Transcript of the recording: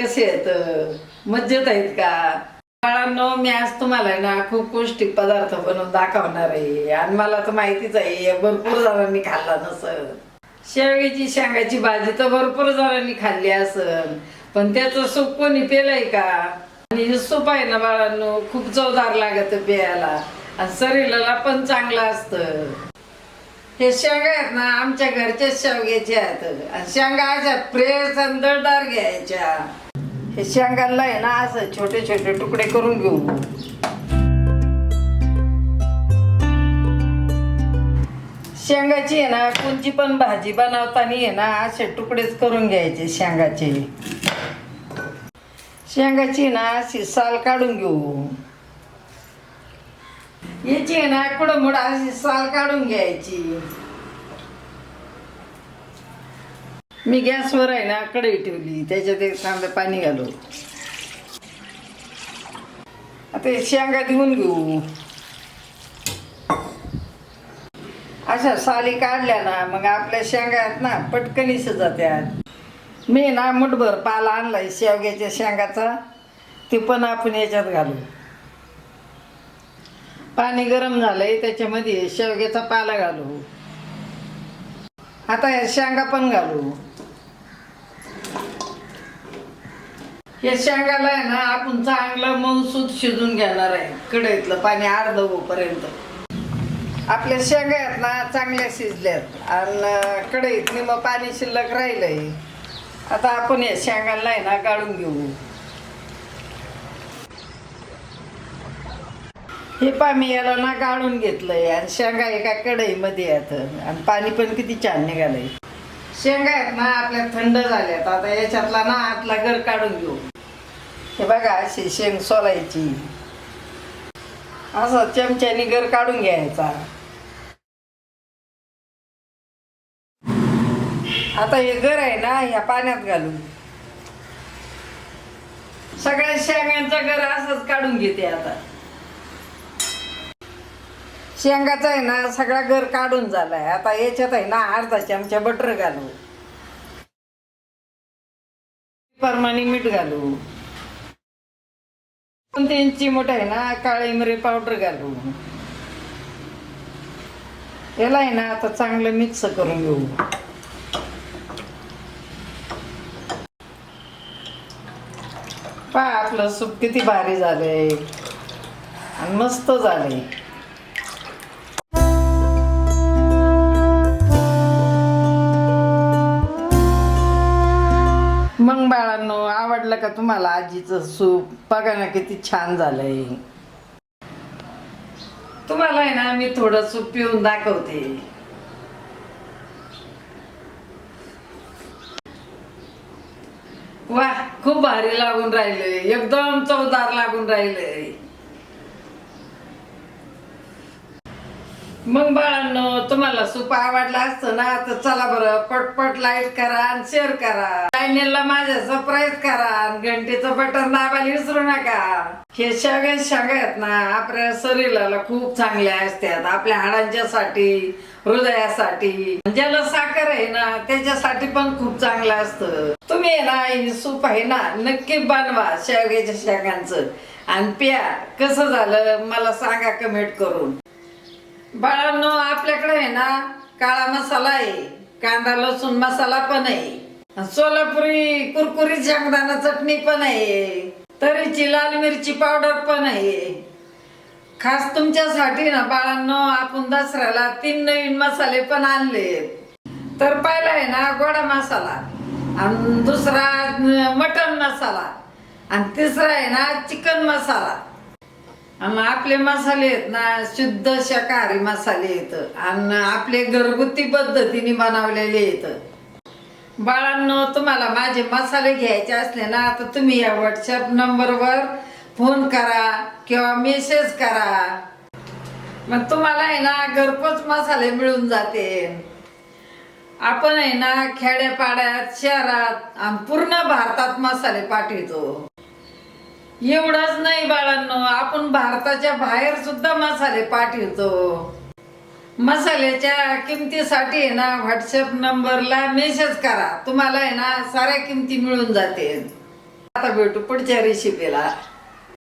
कसे आहेत? मज्जेत आहेत का? बाळांनो, मी आज तुम्हाला ना खूप पौष्टिक पदार्थ बनवून दाखवणार आहे आणि मला तर माहितीच आहे भरपूर जणांनी खाल्ला नसल. शेवग्याची शेंगाची भाजी तर भरपूर जणांनी खाल्ली असल, पण त्याचं सूप कोणी पेलंय का? आणि हे सूप आहे ना बाळांनो, खूप चवदार लागत प्यायला आणि शरीराला पण चांगलं असतं. हे शेंगा आहेत ना आमच्या घरच्या शेवग्याच्या आहेत आणि शेंगा अशा फ्रेश आणि दळदार घ्यायच्या. हे शेंगाला आहे ना असं छोटे छोटे तुकडे करून घेऊ. शेंगाची आहे ना कोणची पण भाजी बनवताना आहे ना असे तुकडेच करून घ्यायचे शेंगाचे. शेंगाची ना अशी साल काढून घेऊ. याची आहे ना कुडमुड अशी साल काढून घ्यायची. मी गॅसवर आहे ना कढई ठेवली, त्याच्यात एक तांबे पाणी घालू. आता शेंगा धुवून घेऊ. अशा साली काढल्या ना मग आपल्या शेंगा आहेत ना पटकन शिजत्यात. मी ना मुठभर पाला आणलाय शेवग्याच्या शेंगाचा, ते पण आपण याच्यात घालू. पाणी गरम झालंय, त्याच्यामध्ये शेवग्याचा पाला घालू. आता या शेंगा पण घालू. या शेंगाला आहे ना आपण चांगलं मऊसूत शिजून घेणार आहे. कढईतलं पाणी अर्ध होईपर्यंत. आपल्या शेंगा आहेत ना चांगल्या शिजल्यात आणि कढईत निम पाणी शिल्लक राहिलंय. आता आपण या शेंगाला आहे ना गाळून घेऊ. हे पाणी याला ना गाळून घेतलंय आणि शेंगा एका कढईमध्ये येतं आणि पाणी पण किती छान निघालंय. शेंगा आहेत ना आपल्या थंड झाल्यात. आता याच्यातला ना आतला गर काढून घेऊ. हे बघा अशी शेंग सोलायची, असं चमच्याने गर काढून घ्यायचा. आता हे गर आहे ना ह्या पाण्यात घालू. सगळ्या शेंगांचा गर असंच काढून घेते. आता शेंगाचा आहे ना सगळा गर काढून झालाय. आता याच्यात आहे ना अर्धा चमचा बटर घालू. प्रमाणे मीठ घालू. 2-3 चिमूट आहे ना काळी मिरी पावडर घालू. याला आहे ना आता चांगलं मिक्स करून घेऊ. पहा आपलं सूप किती भारी झालंय आणि मस्त झालंय. मग बाळांनो, आवडलं का तुम्हाला आजीचं सूप? बघा ना किती छान झालंय. तुम्हाला आहे ना मी थोडं सूप पिऊन दाखवते. वा, खूप भारी लागून राहिलंय, एकदम चवदार लागून राहिलंय. मग बाळांनो, तुम्हाला सूप आवडला असतं ना तर चला बरं पटपट लाईक करा आणि शेअर करा. चॅनेलला माझ्या सबस्क्राईब करा आणि घंटेचं बटन दाबायला विसरू नका. हे शेवग्या शेंगा आहेत ना आपल्या शरीराला खूप चांगल्या असतात. आपल्या हाडांच्यासाठी, हृदयासाठी, ज्याला साखर आहे ना त्याच्यासाठी पण खूप चांगलं असतं. तुम्ही ना हे सूप आहे ना नक्की बनवा शेवग्याच्या शेंगांचं आणि प्या. कसं झालं मला सांगा कमेंट करून. बाळांनो, आपल्याकडे आहे ना काळा मसाला आहे, कांदा लसूण मसाला पण आहे, सोलापुरी कुरकुरीत शेंगदाणा चटणी पण आहे, तरीची लाल मिरची पावडर पण आहे. खास तुमच्यासाठी ना बाळांनो आपण दसऱ्याला 3 नवीन मसाले पण आणले. तर पहिला आहे ना गोडा मसाला, आणि दुसरा मटन मसाला, आणि तिसरा आहे ना चिकन मसाला. आणि आपले मसाले आहेत ना शुद्ध शाकाहारी मसाले आहेत आणि आपले घरगुती पद्धतीने बनवलेले आहेत. बाळांनो, तुम्हाला माझे मसाले घ्यायचे असले ना तर तुम्ही या व्हॉट्सअप नंबरवर फोन करा किंवा मेसेज करा. मग तुम्हाला आहे ना घरपोच मसाले मिळून जाते. आपण आहे ना खेड्यापाड्यात, शहरात आणि पूर्ण भारतात मसाले पाठवतो. एवढंच नाही बाळांनो, आपण भारताच्या बाहेर सुद्धा मसाले पाठवतो. मसाल्याच्या किमतीसाठी आहे ना व्हॉट्सअप नंबरला मेसेज करा. तुम्हाला आहे ना साऱ्या किमती मिळून जाते. आता भेटू पुढच्या रेसिपीला.